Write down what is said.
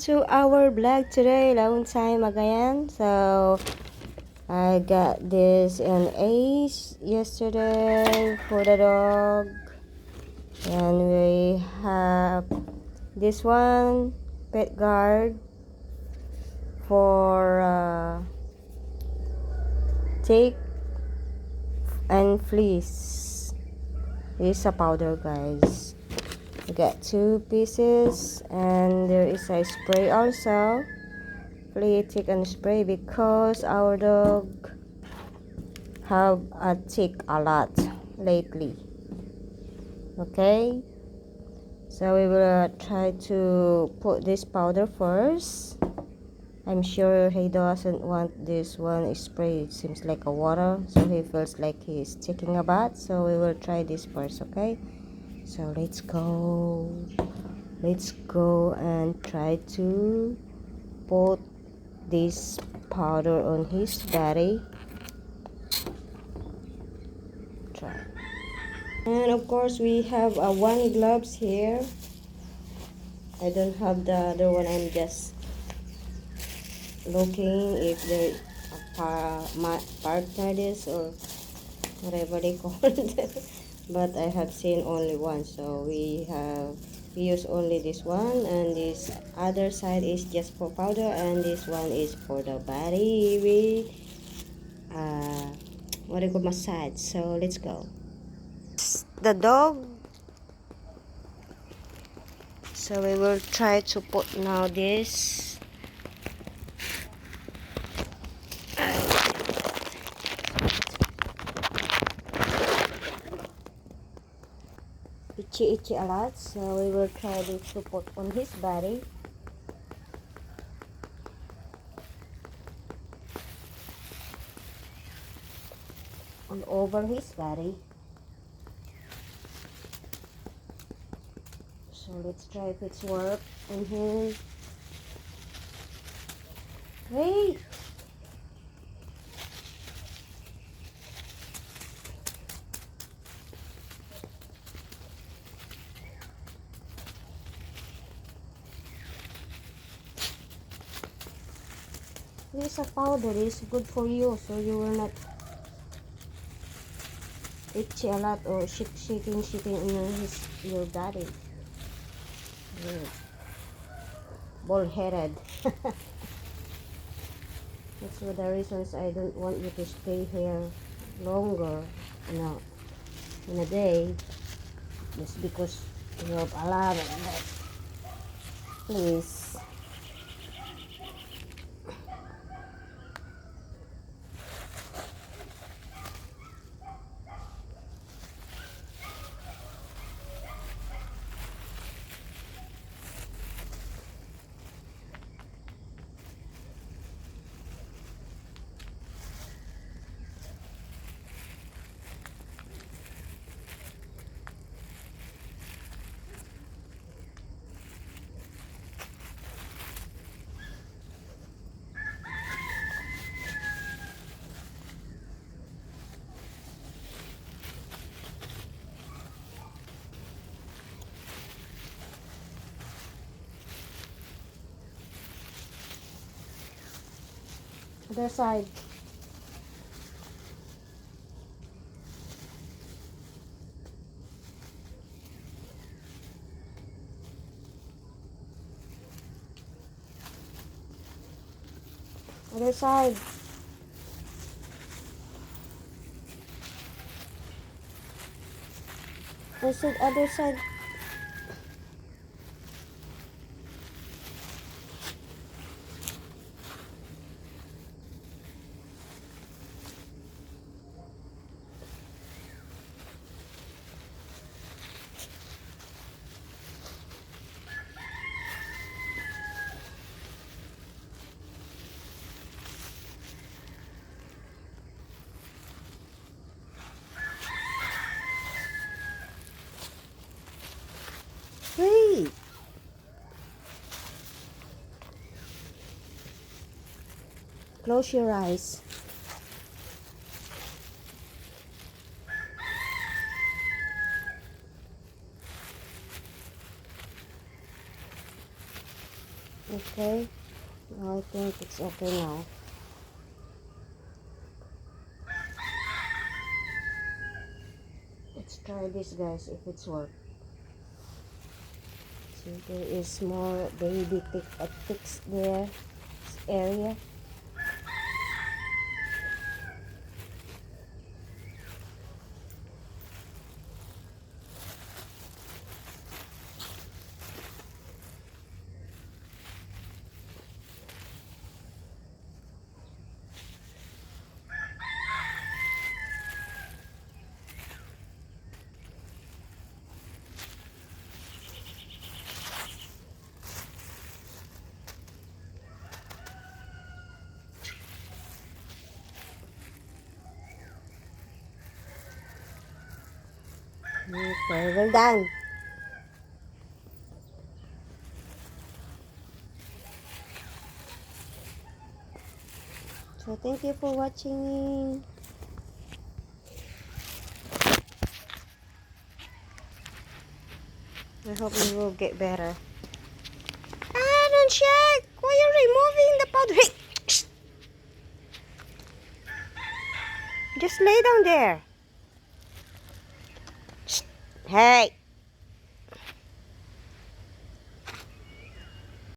To our vlog today, long time again. So I got this in Ace yesterday for the dog, and we have this one pet guard for tick and fleas. This is a powder, guys. I got 2 pieces, and there is a spray also. Flea, tick, and spray because our dog have a tick a lot lately. Okay, so we will try to put this powder first. I'm sure he doesn't want this one spray. It seems like a water, so he feels like he's taking a bath. So we will try this first. Okay, so let's go and try to put this powder on his body. Try. And of course we have one gloves here. I don't have the other one. I'm just looking if there partner this or whatever they call it. But I have seen only one, so we use only this one, and this other side is just for powder, and this one is for the body. We what do you call, massage. So let's go. The dog, so we will try to put now this itchy a lot, so we will try to put on his body. All over his body. So let's try if it's work on him. Wait! This is a powder. It's good for you, so you will not itchy a lot or shaking in your body. Bald-headed. That's one of the reasons I don't want you to stay here longer in a day, just because you have a lot of that. Please. Other side. Other side. I said other side. Wait. Close your eyes. Okay, I think it's okay now. Let's try this, guys, if it's work. So there is more baby ticks there, this area. Okay, well done. So thank you for watching. I hope you will get better. Ah, don't shake! Why are you removing the powder? Hey! Just lay down there. Hey!